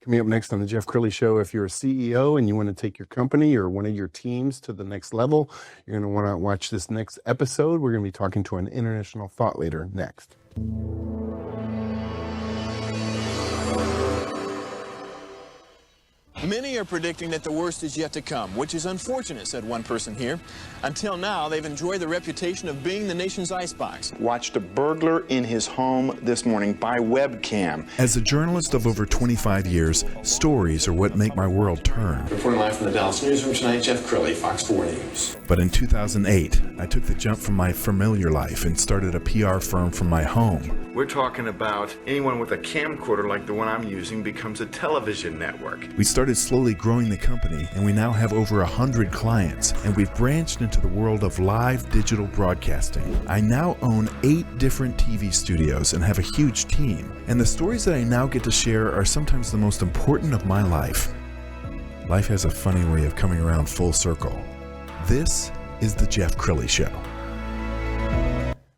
Coming up next on the Jeff Crilley Show, if you're a CEO and you want to take your company or one of your teams to the next level, you're going to want to watch this next episode. We're going to be talking to an international thought leader next. Many are predicting that the worst is yet to come, which is unfortunate, said one person here. Until now, they've enjoyed the reputation of being the nation's icebox. Watched a burglar in his home this morning by webcam. As a journalist of over 25 years, stories are what make my world turn. Reporting live from the Dallas newsroom tonight, Jeff Crilley, Fox 4 News. But in 2008, I took the jump from my familiar life and started a PR firm from my home. We're talking about anyone with a camcorder like the one I'm using becomes a television network. We started slowly growing the company, and we now have over 100 clients, and we've branched into the world of live digital broadcasting. I now own 8 different TV studios and have a huge team, and the stories that I now get to share are sometimes the most important of my life. Life has a funny way of coming around full circle. This is the Jeff Crilley Show.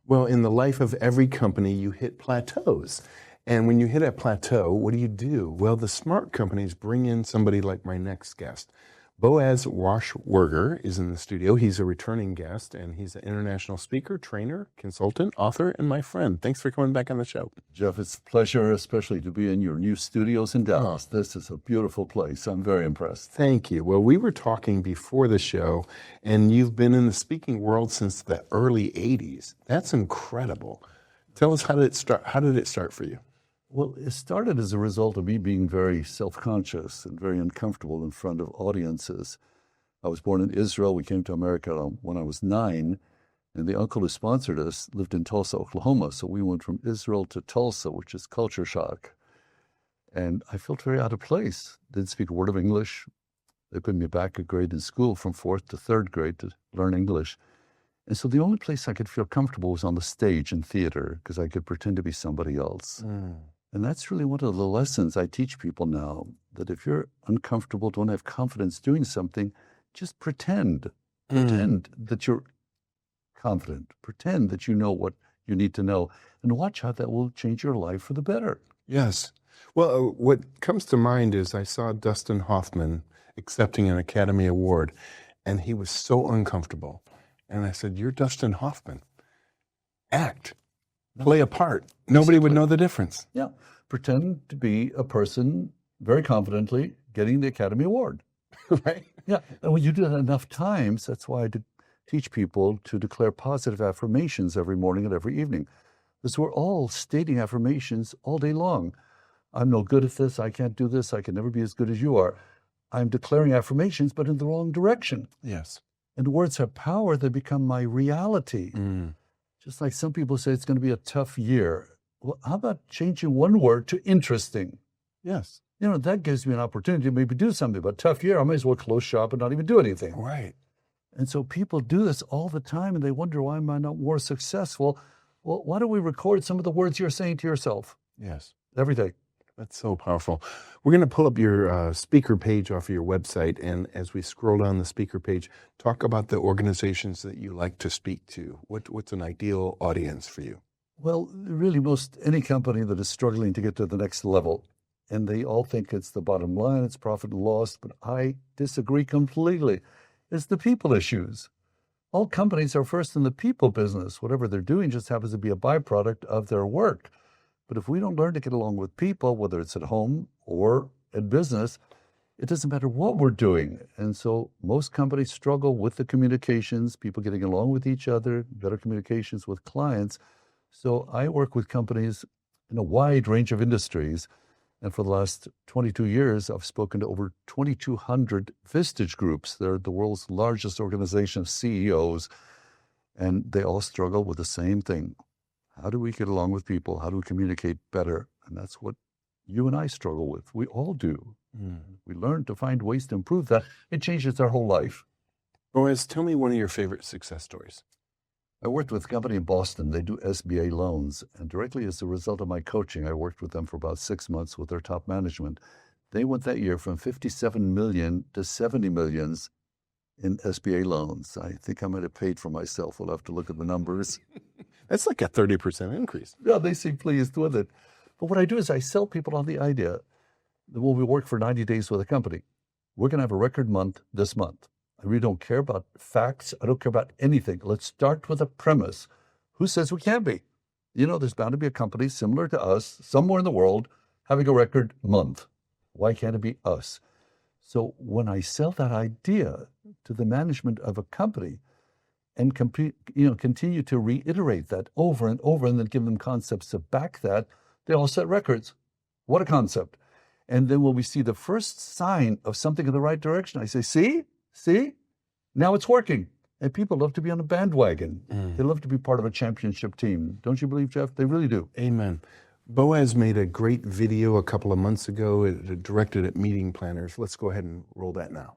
Well, in the life of every company, you hit plateaus. And when you hit a plateau, what do? Well, the smart companies bring in somebody like my next guest. Boaz Rauchwerger is in the studio. He's a returning guest, and he's an international speaker, trainer, consultant, author, and my friend. Thanks for coming back on the show. Jeff, it's a pleasure, especially to be in your new studios in Dallas. This is a beautiful place. I'm very impressed. Thank you. Well, we were talking before the show, and you've been in the speaking world since the early 80s. That's incredible. Tell us, how did it start? How did it start for you? Well, it started as a result of me being very self-conscious and very uncomfortable in front of audiences. I was born in Israel. We came to America when I was 9, and the uncle who sponsored us lived in Tulsa, Oklahoma. So we went from Israel to Tulsa, which is culture shock. And I felt very out of place. Didn't speak a word of English. They put me back a grade in school from 4th to 3rd grade to learn English. And so the only place I could feel comfortable was on the stage in theater, because I could pretend to be somebody else. And that's really one of the lessons I teach people now, that if you're uncomfortable, don't have confidence doing something, just pretend. Pretend that you're confident. Pretend that you know what you need to know. And watch how that will change your life for the better. Yes. Well, what comes to mind is I saw Dustin Hoffman accepting an Academy Award, and he was so uncomfortable. And I said, "You're Dustin Hoffman. Act. Play a part. Nobody would know the difference." Yeah. Pretend to be a person very confidently getting the Academy Award. Right? Yeah. And when you do that enough times, that's why I teach people to declare positive affirmations every morning and every evening. Because we're all stating affirmations all day long. I'm no good at this. I can't do this. I can never be as good as you are. I'm declaring affirmations, but in the wrong direction. Yes. And words have power. They become my reality. Just like some people say it's going to be a tough year. Well, how about changing one word to interesting? Yes. You know, that gives me an opportunity to maybe do something. But tough year, I may as well close shop and not even do anything. Right. And so people do this all the time, and they wonder, why am I not more successful? Well, why don't we record some of the words you're saying to yourself? Yes. Every day. That's so powerful. We're going to pull up your speaker page off of your website, and as we scroll down the speaker page, talk about the organizations that you like to speak to. What's an ideal audience for you? Well, really, any company that is struggling to get to the next level, and they all think it's the bottom line, it's profit and loss, but I disagree completely. It's the people issues. All companies are first in the people business. Whatever they're doing just happens to be a byproduct of their work. But if we don't learn to get along with people, whether it's at home or at business, it doesn't matter what we're doing. And so most companies struggle with the communications, people getting along with each other, better communications with clients. So I work with companies in a wide range of industries. And for the last 22 years, I've spoken to over 2,200 Vistage groups. They're the world's largest organization of CEOs, and they all struggle with the same thing. How do we get along with people? How do we communicate better? And that's what you and I struggle with. We all do. We learn to find ways to improve that. It changes our whole life. Boaz, tell me one of your favorite success stories. I worked with a company in Boston. They do SBA loans. And directly as a result of my coaching, I worked with them for about 6 months with their top management. They went that year from 57 million to 70 millions in SBA loans. I think I might have paid for myself. We'll have to look at the numbers. That's like a 30% increase. Yeah, they seem pleased with it. But what I do is I sell people on the idea Well, we work for 90 days with a company. We're going to have a record month this month. I really don't care about facts. I don't care about anything. Let's start with a premise. Who says we can't be? You know, there's bound to be a company similar to us somewhere in the world having a record month. Why can't it be us? So when I sell that idea to the management of a company and continue to reiterate that over and over and then give them concepts to back that, they all set records. What a concept. And then when we see the first sign of something in the right direction, I say, see, now it's working. And people love to be on a bandwagon. They love to be part of a championship team. Don't you believe, Jeff? They really do. Amen. Boaz made a great video a couple of months ago directed at meeting planners. Let's go ahead and roll that now.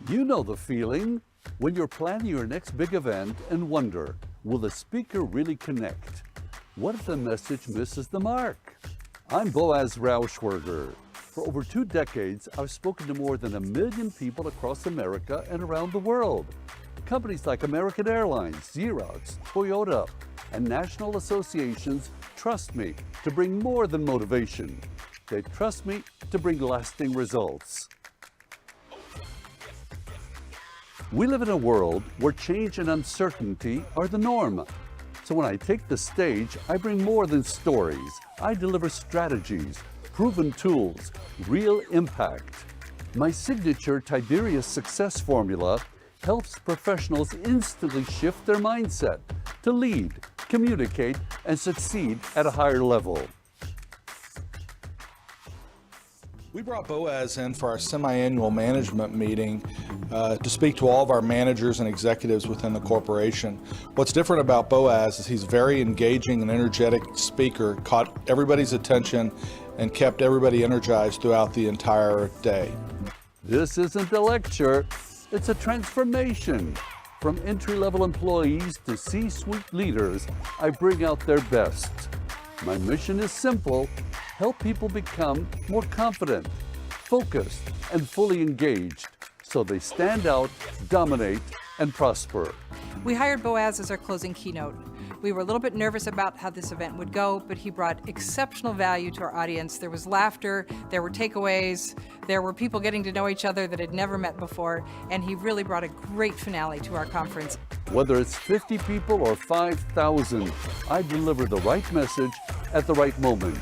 You know the feeling when you're planning your next big event and wonder, will the speaker really connect? What if the message misses the mark? I'm Boaz Rauchwerger. For over 2 decades, I've spoken to more than 1 million people across America and around the world. Companies like American Airlines, Xerox, Toyota, and national associations trust me to bring more than motivation. They trust me to bring lasting results. We live in a world where change and uncertainty are the norm. So when I take the stage, I bring more than stories. I deliver strategies, proven tools, real impact. My signature Tiberius success formula helps professionals instantly shift their mindset to lead, communicate, and succeed at a higher level. We brought Boaz in for our semi-annual management meeting to speak to all of our managers and executives within the corporation. What's different about Boaz is he's a very engaging and energetic speaker, caught everybody's attention and kept everybody energized throughout the entire day. This isn't a lecture, it's a transformation. From entry-level employees to C-suite leaders, I bring out their best. My mission is simple: help people become more confident, focused, and fully engaged so they stand out, dominate, and prosper. We hired Boaz as our closing keynote. We were a little bit nervous about how this event would go, but he brought exceptional value to our audience. There was laughter, there were takeaways, there were people getting to know each other that had never met before, and he really brought a great finale to our conference. Whether it's 50 people or 5,000, I deliver the right message at the right moment.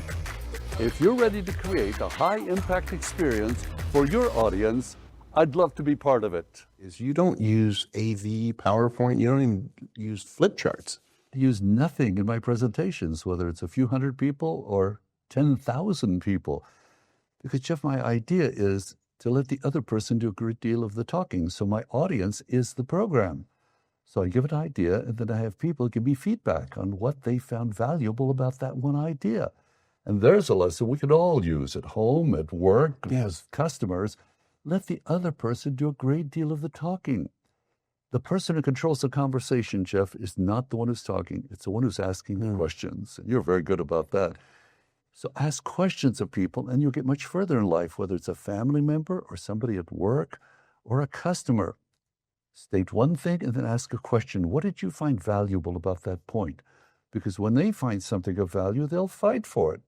If you're ready to create a high-impact experience for your audience, I'd love to be part of it. You don't use AV, PowerPoint, you don't even use flip charts. I use nothing in my presentations, whether it's a few hundred people or 10,000 people. Because, Jeff, my idea is to let the other person do a great deal of the talking. So my audience is the program. So I give an idea, and then I have people give me feedback on what they found valuable about that one idea. And there's a lesson we can all use at home, at work, as customers. Let the other person do a great deal of the talking. The person who controls the conversation, Jeff, is not the one who's talking. It's the one who's asking the questions. And you're very good about that. So ask questions of people, and you'll get much further in life, whether it's a family member or somebody at work or a customer. State one thing and then ask a question. What did you find valuable about that point? Because when they find something of value, they'll fight for it.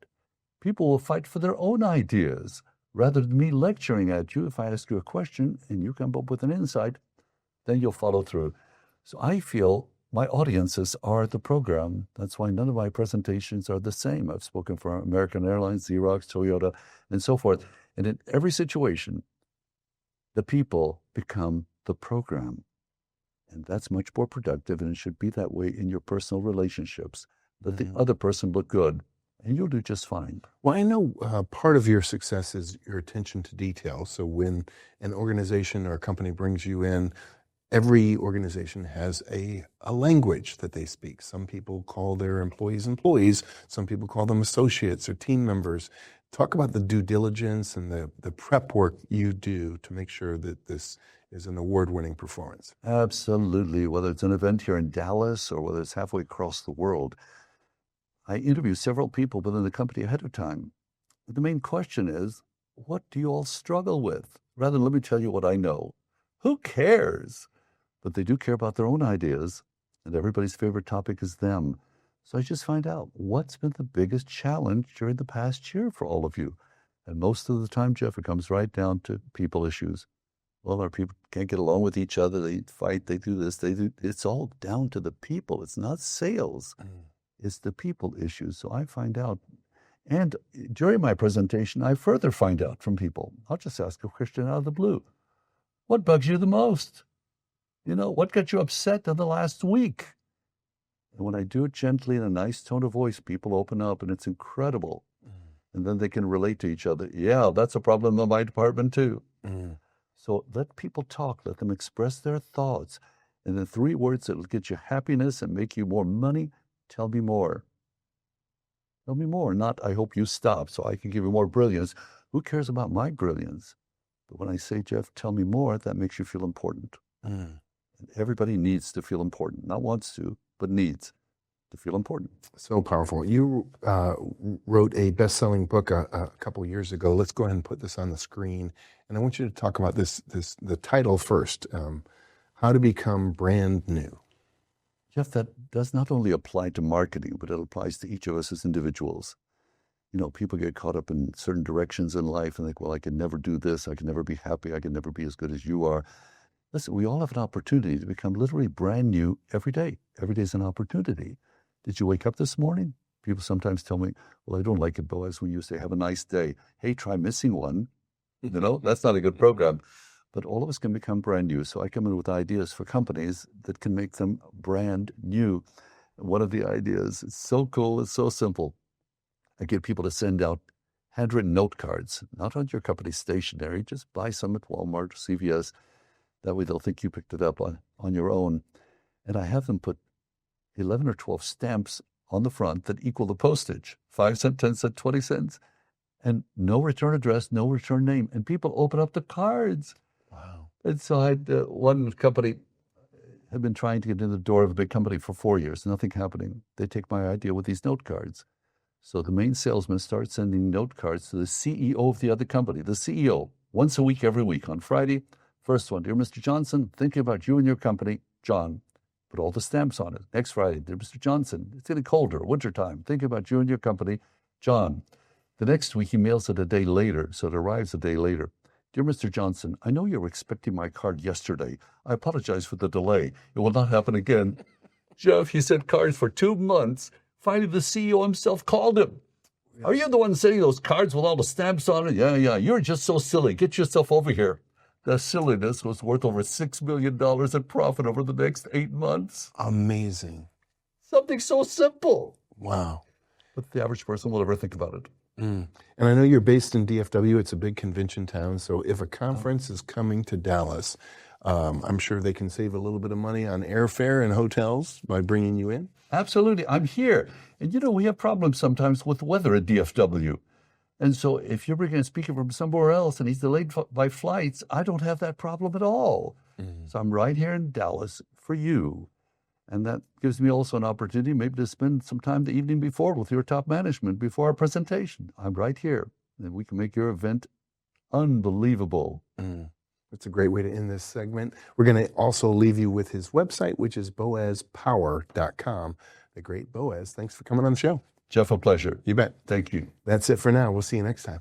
People will fight for their own ideas. Rather than me lecturing at you, if I ask you a question and you come up with an insight, then you'll follow through. So I feel my audiences are the program. That's why none of my presentations are the same. I've spoken for American Airlines, Xerox, Toyota, and so forth. And in every situation, the people become the program. And that's much more productive, and it should be that way in your personal relationships. Let the other person look good, and you'll do just fine. Well, I know part of your success is your attention to detail. So when an organization or a company brings you in, every organization has a language that they speak. Some people call their employees employees. Some people call them associates or team members. Talk about the due diligence and the prep work you do to make sure that this is an award-winning performance. Absolutely. Whether it's an event here in Dallas or whether it's halfway across the world, I interview several people within the company ahead of time. The main question is, what do you all struggle with? Rather than let me tell you what I know. Who cares? But they do care about their own ideas, and everybody's favorite topic is them. So I just find out what's been the biggest challenge during the past year for all of you. And most of the time, Jeff, it comes right down to people issues. Well, our people can't get along with each other. They fight. They do this. They do. It's all down to the people. It's not sales. It's the people issues. So I find out. And during my presentation, I further find out from people. I'll just ask a question out of the blue. What bugs you the most? What got you upset in the last week? And when I do it gently in a nice tone of voice, people open up, and it's incredible. And then they can relate to each other. Yeah, that's a problem in my department too. So let people talk. Let them express their thoughts. And the 3 words that will get you happiness and make you more money, tell me more. Tell me more, not I hope you stop so I can give you more brilliance. Who cares about my brilliance? But when I say, Jeff, tell me more, that makes you feel important. And everybody needs to feel important. Not wants to, but needs to feel important. So powerful. You wrote a best-selling book a couple years ago. Let's go ahead and put this on the screen. And I want you to talk about the title first, How to Become Brand New. Jeff, that does not only apply to marketing, but it applies to each of us as individuals. People get caught up in certain directions in life and think, well, I can never do this. I can never be happy. I can never be as good as you are. Listen, we all have an opportunity to become literally brand new every day. Every day is an opportunity. Did you wake up this morning? People sometimes tell me, well, I don't like it, Boaz, when you say, have a nice day. Hey, try missing one. That's not a good program. But all of us can become brand new. So I come in with ideas for companies that can make them brand new. And one of the ideas, it's so cool, it's so simple. I get people to send out handwritten note cards, not on your company stationery. Just buy some at Walmart or CVS. That way they'll think you picked it up on your own. And I have them put 11 or 12 stamps on the front that equal the postage, 5 cents, 10 cents, 20 cents, and no return address, no return name. And people open up the cards. Wow. And so I had one company had been trying to get in the door of a big company for 4 years, nothing happening. They take my idea with these note cards. So the main salesman starts sending note cards to the CEO of the other company, the CEO, once a week, every week. On Friday, first one, dear Mr. Johnson, thinking about you and your company, John. Put all the stamps on it. Next Friday, dear Mr. Johnson, it's getting colder, wintertime. Thinking about you and your company, John. The next week, he mails it a day later, so it arrives a day later. Dear Mr. Johnson, I know you were expecting my card yesterday. I apologize for the delay. It will not happen again. Jeff, he sent cards for 2 months. Finally, the CEO himself called him. Yes. Are you the one sending those cards with all the stamps on it? Yeah, you're just so silly. Get yourself over here. The silliness was worth over $6 million in profit over the next 8 months. Amazing. Something so simple. Wow. But the average person will never think about it. And I know you're based in DFW. It's a big convention town. So if a conference is coming to Dallas, I'm sure they can save a little bit of money on airfare and hotels by bringing you in. Absolutely. I'm here. And we have problems sometimes with weather at DFW. And so if you're bringing a speaker from somewhere else and he's delayed by flights, I don't have that problem at all. So I'm right here in Dallas for you. And that gives me also an opportunity maybe to spend some time the evening before with your top management before our presentation. I'm right here. And we can make your event unbelievable. That's a great way to end this segment. We're going to also leave you with his website, which is boazpower.com. The great Boaz, thanks for coming on the show. Jeff, a pleasure. You bet. Thank you. That's it for now. We'll see you next time.